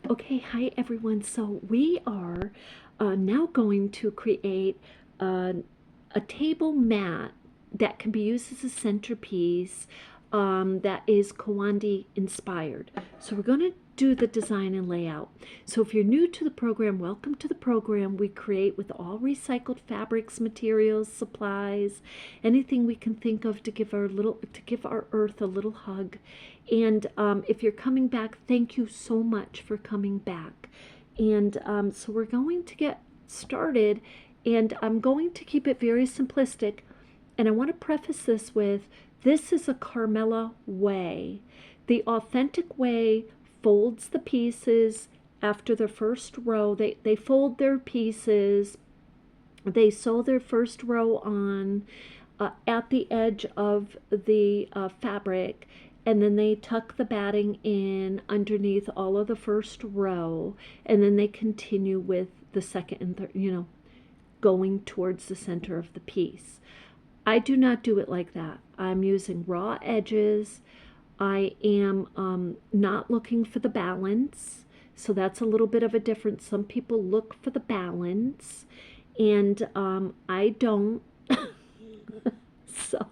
Okay, hi everyone. So we are now going to create a table mat that can be used as a centerpiece that is Kiwandi inspired. So we're going to do the design and layout. So if you're new to the program, welcome to the program. We create with all recycled fabrics, materials, supplies, anything we can think of to give our earth a little hug. And if you're coming back, thank you so much for coming back. And so we're going to get started, and I'm going to keep it very simplistic. And I want to preface this with, this is a Carmella way. The authentic way folds the pieces after the first row. They fold their pieces. They sew their first row on at the edge of the fabric, and then they tuck the batting in underneath all of the first row, and then they continue with the second and third, going towards the center of the piece. I do not do it like that. I'm using raw edges. I am not looking for the balance, so that's a little bit of a difference. Some people look for the balance, and I don't. So,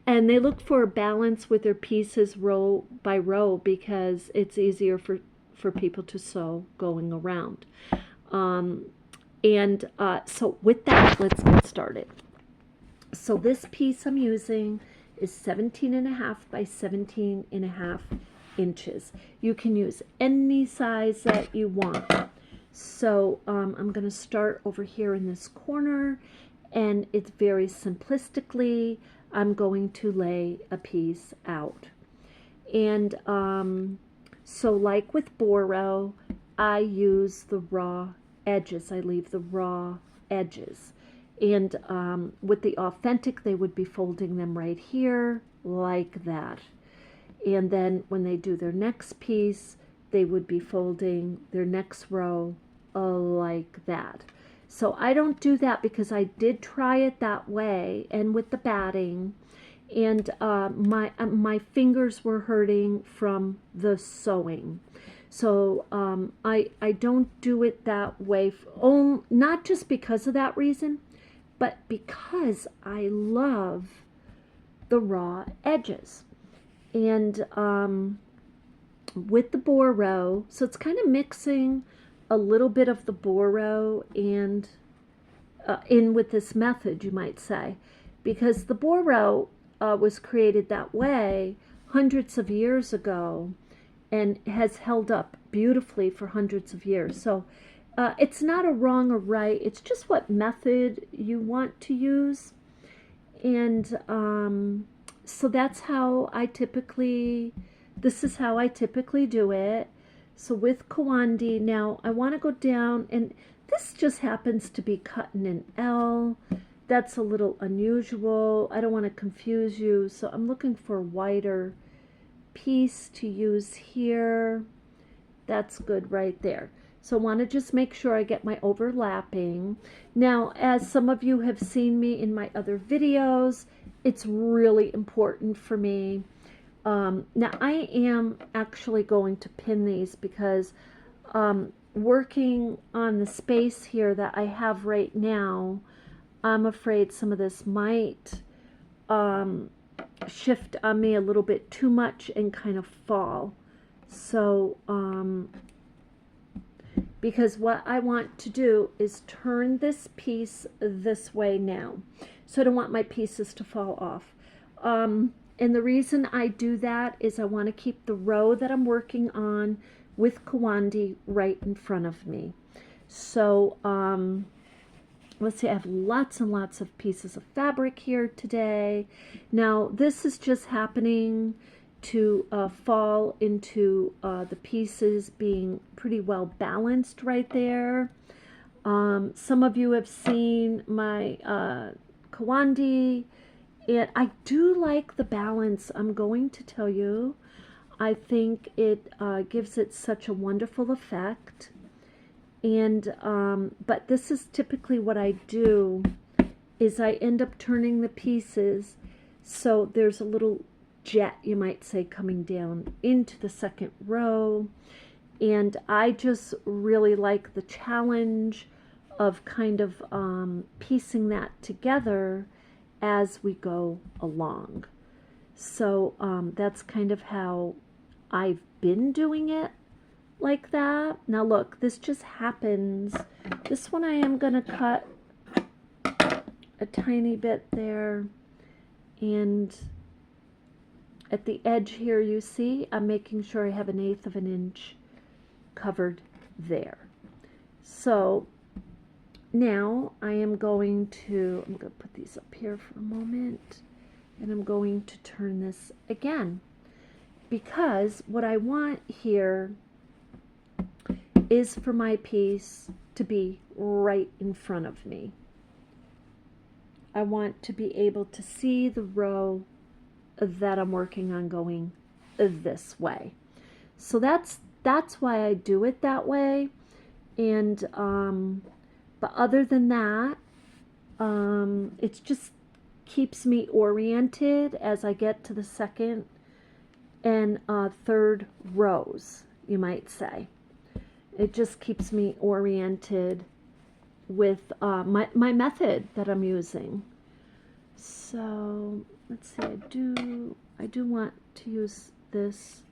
and they look for a balance with their pieces row by row because it's easier for people to sew going around. So with that, let's get started. So this piece I'm using is 17.5 by 17.5 inches. You can use any size that you want. So I'm going to start over here in this corner, and it's very simplistically, I'm going to lay a piece out. And so like with Boro, I use the raw edges. I leave the raw edges. And with the authentic, they would be folding them right here like that. And then when they do their next piece, they would be folding their next row like that. So I don't do that because I did try it that way and with the batting, and my fingers were hurting from the sewing. So I don't do it that way, not just because of that reason, but because I love the raw edges. And with the Boro, so it's kind of mixing a little bit of the Boro and in with this method, you might say, because the Boro was created that way hundreds of years ago and has held up beautifully for hundreds of years. So it's not a wrong or right, it's just what method you want to use. And so that's how this is how I typically do it. So with Kiwandi, now I want to go down, and this just happens to be cut in an L. That's a little unusual. I don't want to confuse you, so I'm looking for a wider piece to use here. That's good right there. So I want to just make sure I get my overlapping. Now, as some of you have seen me in my other videos, it's really important for me. Now I am actually going to pin these because working on the space here that I have right now, I'm afraid some of this might shift on me a little bit too much and kind of fall. So because what I want to do is turn this piece this way now. So I don't want my pieces to fall off. And the reason I do that is I want to keep the row that I'm working on with Kiwandi right in front of me. So let's see, I have lots and lots of pieces of fabric here today. Now this is just happening to fall into the pieces being pretty well balanced right there. Some of you have seen my Kiwandi, and I do like the balance. I'm going to tell you, I think it gives it such a wonderful effect. And but this is typically what I do, is I end up turning the pieces so there's a little jet, you might say, coming down into the second row. And I just really like the challenge of kind of piecing that together as we go along. So that's kind of how I've been doing it, like that. Now look, this just happens. This one I am going to cut a tiny bit there, and at the edge here, you see, I'm making sure I have 1/8 of an inch covered there. So now I'm going to put these up here for a moment, and I'm going to turn this again, because what I want here is for my piece to be right in front of me. I want to be able to see the row that I'm working on going this way. So that's why I do it that way. And but other than that, it just keeps me oriented as I get to the second and third rows, you might say. It just keeps me oriented with my method that I'm using. So let's see, I do want to use this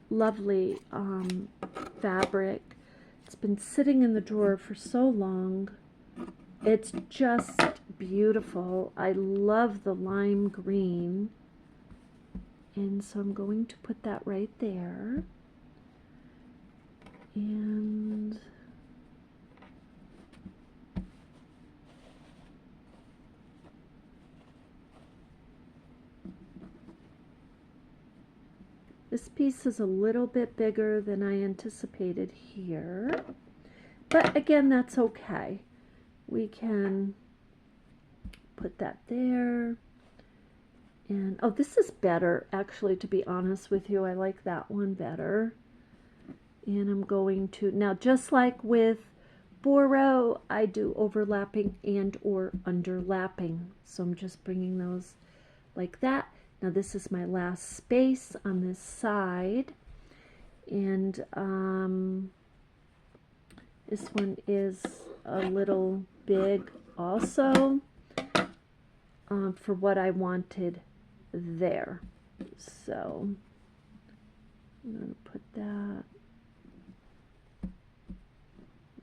lovely fabric. It's been sitting in the drawer for so long. It's just beautiful. I love the lime green. And so I'm going to put that right there. And this piece is a little bit bigger than I anticipated here, but again, that's okay. We can put that there. And oh, this is better, actually, to be honest with you. I like that one better. And I'm going to, now just like with Boro, I do overlapping and or underlapping. So I'm just bringing those like that. Now this is my last space on this side, and this one is a little big also for what I wanted there. So I'm going to put that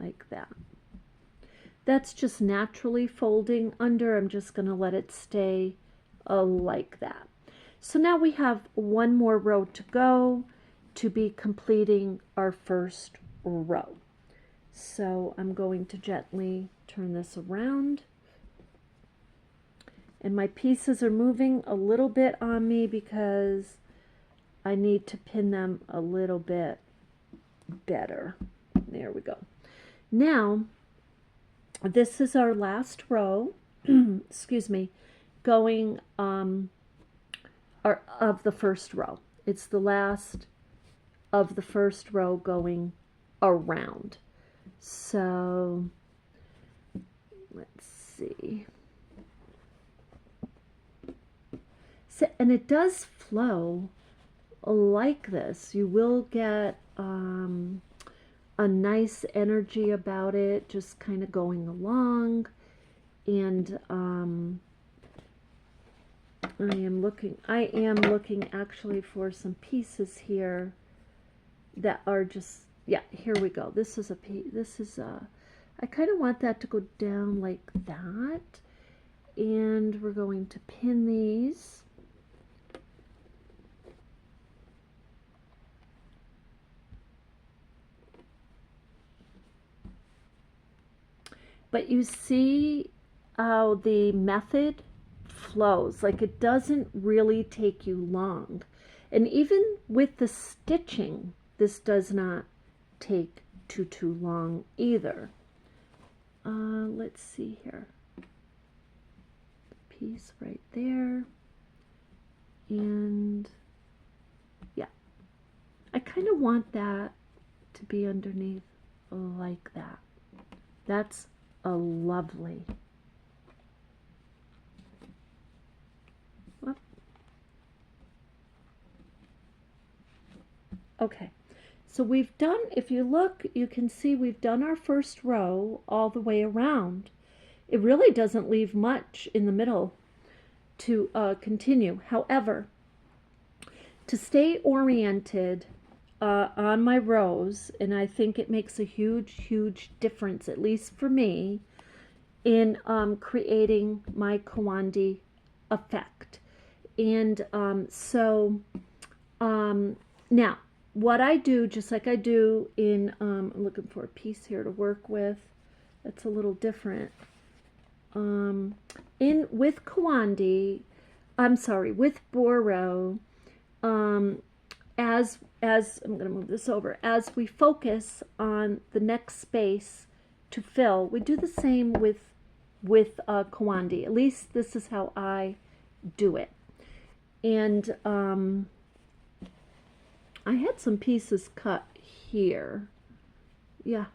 like that. That's just naturally folding under. I'm just going to let it stay like that. So now we have one more row to go to be completing our first row. So I'm going to gently turn this around. And my pieces are moving a little bit on me because I need to pin them a little bit better. There we go. Now, this is our last row, excuse me, going of the first row. It's the last of the first row going around. So let's see. So, and it does flow like this. You will get a nice energy about it, just kind of going along. And I am looking actually for some pieces here that are just, yeah, here we go. This is a piece, I kind of want that to go down like that. And we're going to pin these. But you see how the method flows, like it doesn't really take you long. And even with the stitching, this does not take too long either. Let's see here. Piece right there. And yeah, I kind of want that to be underneath like that. That's a lovely. Whoop. Okay, So we've done, if you look, you can see we've done our first row all the way around. It really doesn't leave much in the middle to continue. However, to stay oriented on my rows, and I think it makes a huge difference, at least for me, in creating my Kiwandi effect. And now what I do, just like I do in, I'm looking for a piece here to work with that's a little different. With Kiwandi, I'm sorry, with Boro, as I'm going to move this over, as we focus on the next space to fill, we do the same with Kiwandi. At least this is how I do it. And I had some pieces cut here. Yeah,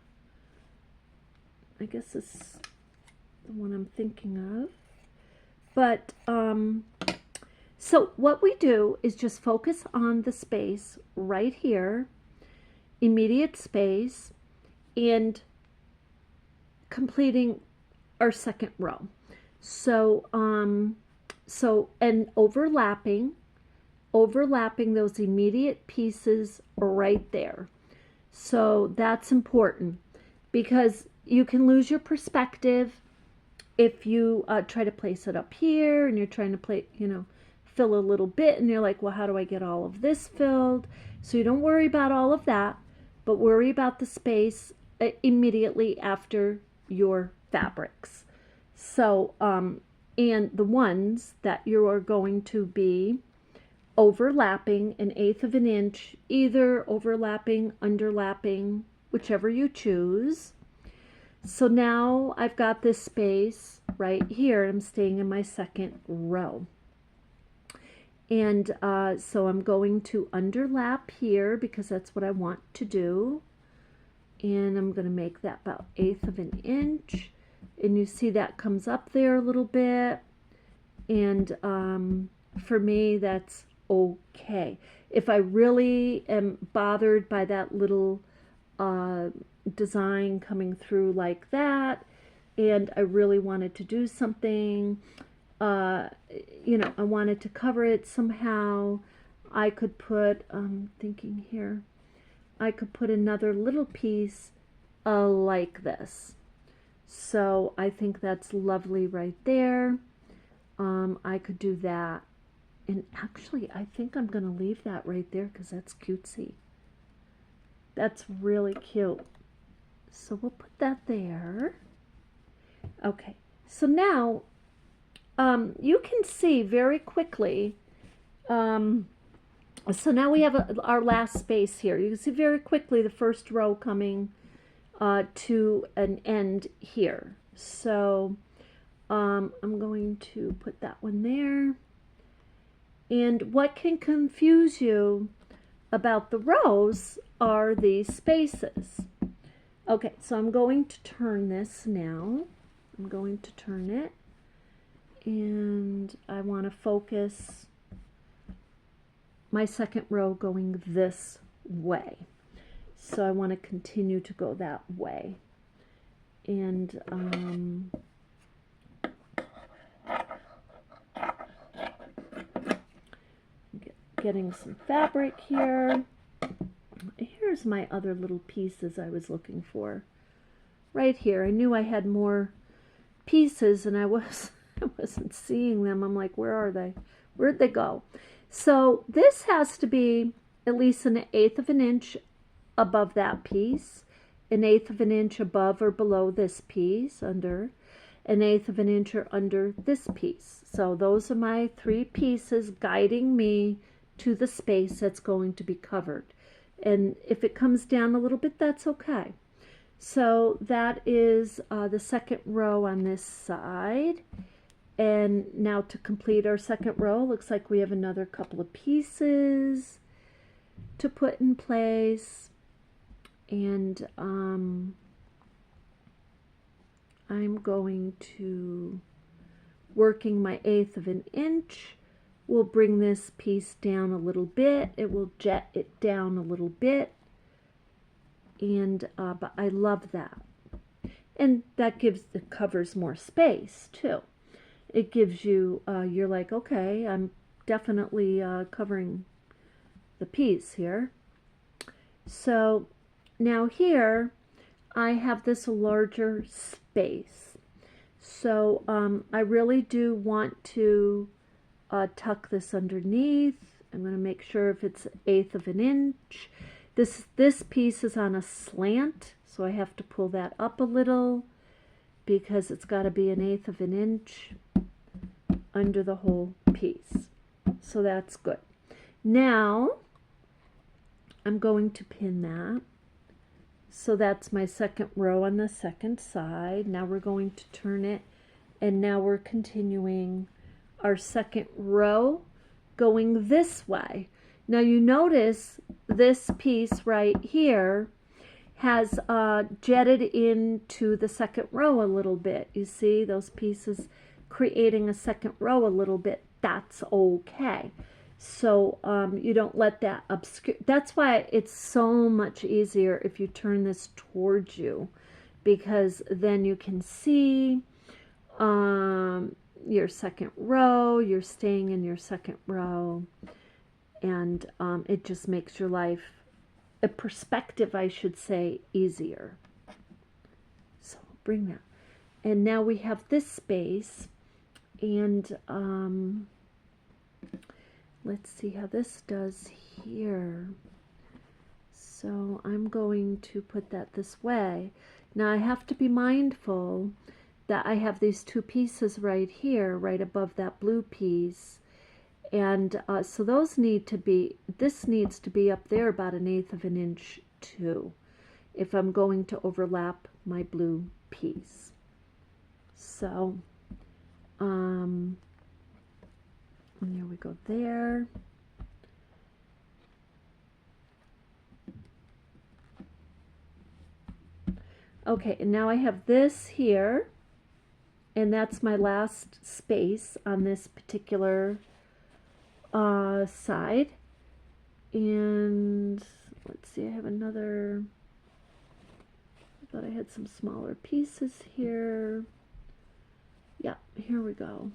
I guess this is the one I'm thinking of. But so what we do is just focus on the space right here, immediate space, and completing our second row. So and overlapping those immediate pieces right there. So that's important, because you can lose your perspective if you try to place it up here and you're trying to fill a little bit, and you're like, well, how do I get all of this filled? So you don't worry about all of that, but worry about the space immediately after your fabrics. So and the ones that you are going to be overlapping 1/8 of an inch, either overlapping, underlapping, whichever you choose. So now I've got this space right here. I'm staying in my second row. And so I'm going to underlap here because that's what I want to do. And I'm going to make that about 1/8 of an inch. And you see that comes up there a little bit. And for me, that's okay. If I really am bothered by that little design coming through like that, and I really wanted to do something, I wanted to cover it somehow, I could put, thinking here, I could put another little piece like this. So I think that's lovely right there. I could do that. And actually, I think I'm going to leave that right there because that's cutesy. That's really cute. So we'll put that there. Okay, so now you can see very quickly, so now we have our last space here. You can see very quickly the first row coming to an end here. So I'm going to put that one there. And what can confuse you about the rows are these spaces. Okay, so I'm going to turn this now. I'm going to turn it, and I want to focus my second row going this way. So I want to continue to go that way. And getting some fabric here. Here's my other little pieces I was looking for. Right here. I knew I had more pieces and I wasn't seeing them. I'm like, where are they? Where'd they go? So this has to be at least 1/8 of an inch above that piece, 1/8 of an inch above or below this piece, under 1/8 of an inch or under this piece. So those are my 3 pieces guiding me to the space that's going to be covered. And if it comes down a little bit, that's okay. So that is the second row on this side. And now to complete our second row, looks like we have another couple of pieces to put in place. And I'm going to, working my 1/8 of an inch, we'll bring this piece down a little bit. It will jet it down a little bit and but I love that. And that covers more space too. It gives you, you're like, okay, I'm definitely covering the piece here. So now here I have this larger space. So I really do want to tuck this underneath. I'm going to make sure if it's 1/8 of an inch. This piece is on a slant, so I have to pull that up a little because it's got to be 1/8 of an inch under the whole piece. So that's good. Now I'm going to pin that. So that's my second row on the second side. Now we're going to turn it, and now we're continuing our second row going this way. Now you notice this piece right here has jetted into the second row a little bit. You see those pieces creating a second row a little bit. That's okay. So you don't let that obscure. That's why it's so much easier if you turn this towards you, because then you can see your second row. You're staying in your second row, and it just makes your life, a perspective I should say, easier. So bring that. And now we have this space, and let's see how this does here. So I'm going to put that this way. Now I have to be mindful that I have these two pieces right here, right above that blue piece. And so those need to be, this needs to be up there about 1/8 of an inch too, if I'm going to overlap my blue piece. So, and there we go there. Okay, and now I have this here, and that's my last space on this particular side. And let's see, I have another, I thought I had some smaller pieces here. Yeah, here we go.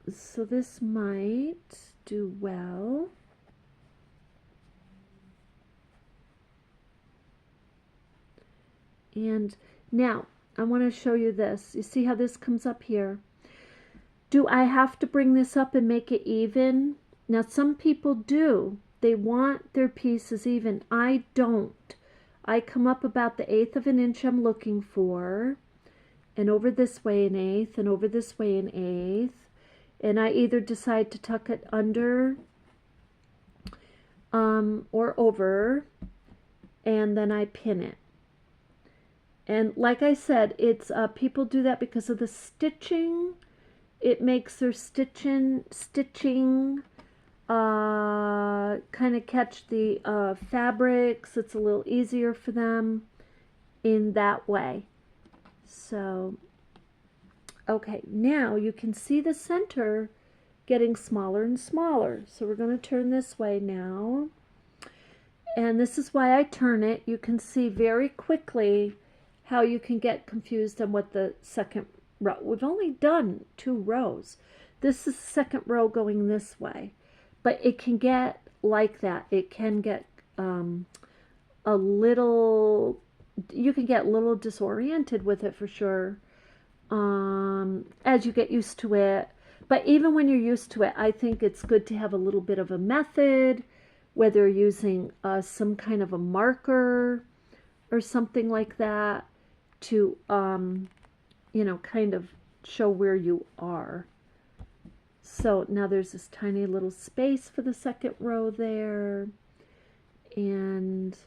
So this might do well. And now I want to show you this. You see how this comes up here? Do I have to bring this up and make it even? Now some people do. They want their pieces even. I don't. I come up about the 1/8 of an inch I'm looking for, and over this way 1/8, and over this way 1/8. And I either decide to tuck it under or over, and then I pin it. And like I said, it's people do that because of the stitching. It makes their stitching kind of catch the fabrics. It's a little easier for them in that way. So, okay, now you can see the center getting smaller and smaller. So we're going to turn this way now. And this is why I turn it. You can see very quickly how you can get confused on what the second row. We've only done 2 rows. This is the second row going this way. But it can get like that. It can get a little, you can get a little disoriented with it for sure as you get used to it. But even when you're used to it, I think it's good to have a little bit of a method, whether you're using some kind of a marker or something like that to, you know, kind of show where you are. So now there's this tiny little space for the second row there. And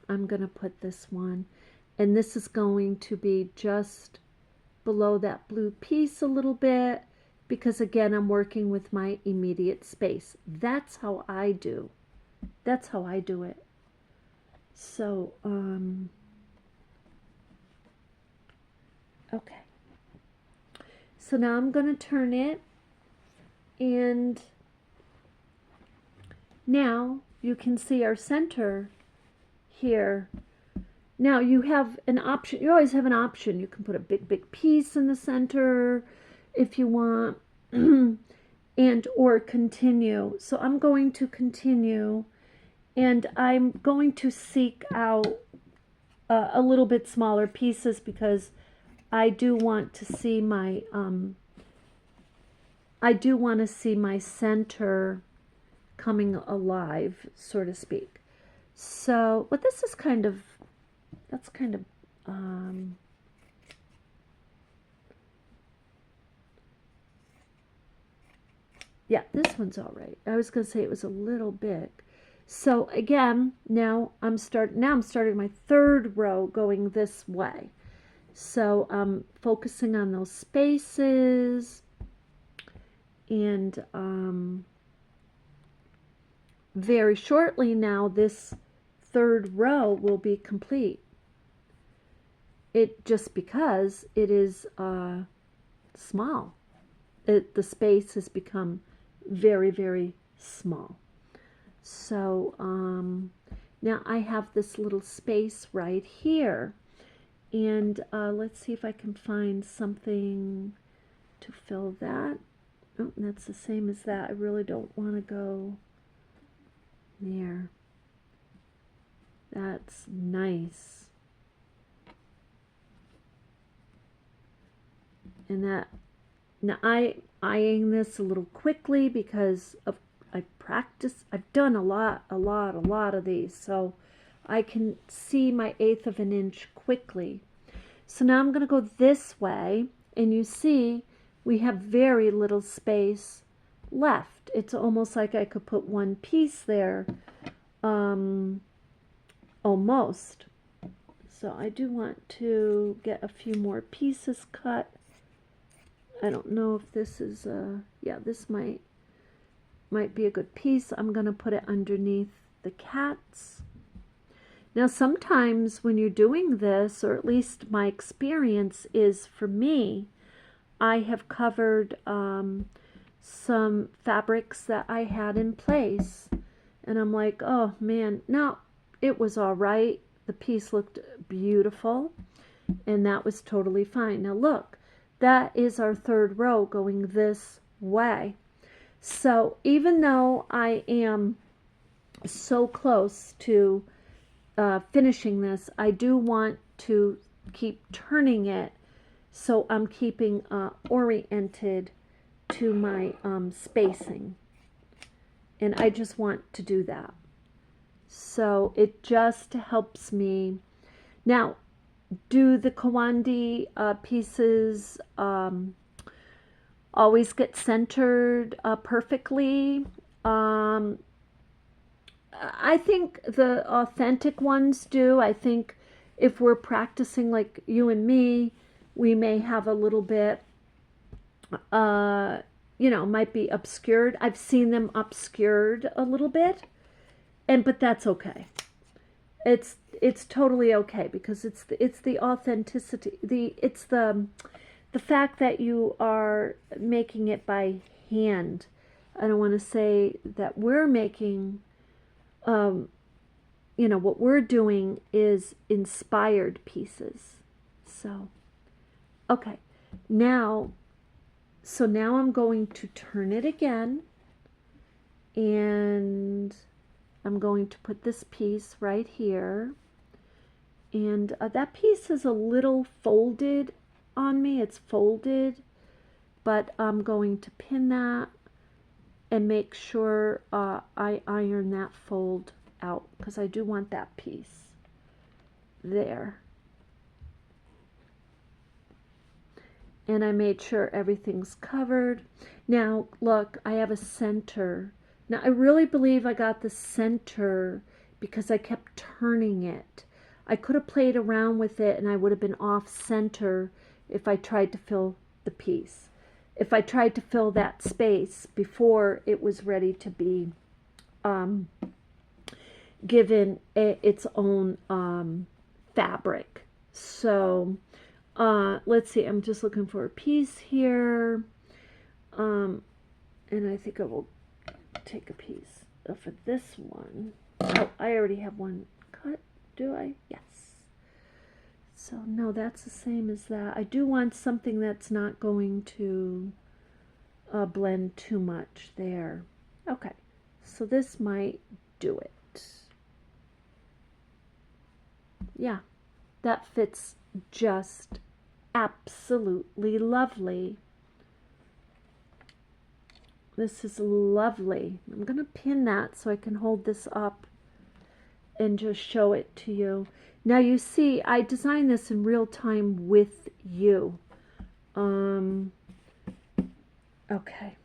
I'm going to put this one. And this is going to be just below that blue piece a little bit, because again, I'm working with my immediate space. That's how I do. That's how I do it. So, okay. So now I'm going to turn it, and Now you can see our center here. Now you have an option. You always have an option. You can put a big piece in the center if you want, and or continue. So I'm going to continue, and I'm going to seek out a little bit smaller pieces because I do want to see my center coming alive, so to speak. So, but this is kind of, that's kind of, yeah, this one's all right. I was going to say it was a little big. So again, now I'm starting my third row going this way. So I'm focusing on those spaces, and very shortly now this third row will be complete. It just because it is small. The space has become very small. So now I have this little space right here, and let's see if I can find something to fill that. Oh, that's the same as that. I really don't want to go there. That's nice. And that, now I'm eyeing this a little quickly because I've done a lot of these, so I can see my 1/8 of an inch quickly. So now I'm going to go this way, and you see we have very little space left. It's almost like I could put one piece there, almost. So I do want to get a few more pieces cut. I don't know if this is yeah, this might be a good piece. I'm going to put it underneath the cats. Now sometimes when you're doing this, or at least my experience is, for me, I have covered some fabrics that I had in place, and I'm like, oh man, no, it was all right. The piece looked beautiful, and that was totally fine. Now look, that is our third row going this way. So even though I am so close to finishing this, I do want to keep turning it, so I'm keeping oriented to my spacing, and I just want to do that. So it just helps me. Now, do the Kiwandi pieces always get centered perfectly? I think the authentic ones do. I think if we're practicing like you and me, we may have a little bit, you know, might be obscured. I've seen them obscured a little bit, but that's okay. It's totally okay, because it's the authenticity, it's the fact that you are making it by hand. I don't want to say that we're making, you know, what we're doing is inspired pieces. So, okay, now I'm going to turn it again, and I'm going to put this piece right here, and that piece is a little folded on me. It's folded, but I'm going to pin that and make sure I iron that fold out, because I do want that piece there. And I made sure everything's covered. Now look, I have a center. Now I really believe I got the center because I kept turning it. I could have played around with it, and I would have been off center if I tried to fill the piece. If I tried to fill that space before it was ready to be given its own fabric. So let's see, I'm just looking for a piece here, and I think I will take a piece. for this one, oh, I already have one cut, do I? Yes. So no, that's the same as that. I do want something that's not going to blend too much there. Okay, so this might do it. Yeah, that fits just absolutely lovely. This is lovely. I'm going to pin that so I can hold this up and just show it to you. Now you see, I designed this in real time with you. Okay.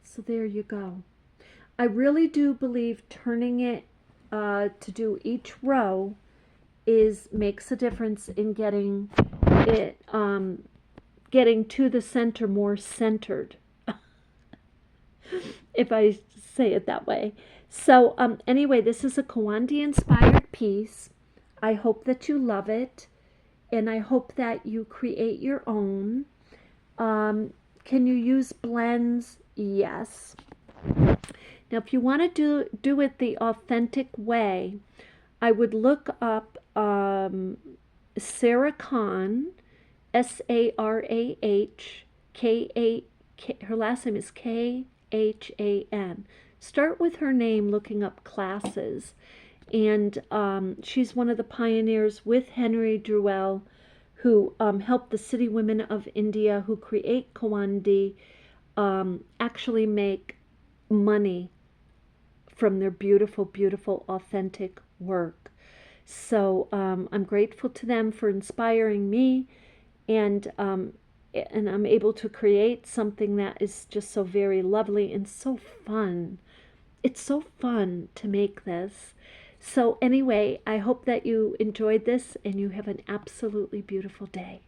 So there you go. I really do believe turning it to do each row makes a difference in getting it getting to the center more centered, if I say it that way. So anyway, this is a Kiwandi inspired piece. I hope that you love it, and I hope that you create your own. Can you use blends? Yes. Now, if you want to do it the authentic way, I would look up Sarah Khan, Sarahkhan. Her last name is Khan. Start with her name, looking up classes. And she's one of the pioneers with Henry Drewell, who helped the city women of India who create Kiwandi actually make money from their beautiful, beautiful, authentic work. So I'm grateful to them for inspiring me, and I'm able to create something that is just so very lovely and so fun. It's so fun to make this. So anyway, I hope that you enjoyed this and you have an absolutely beautiful day.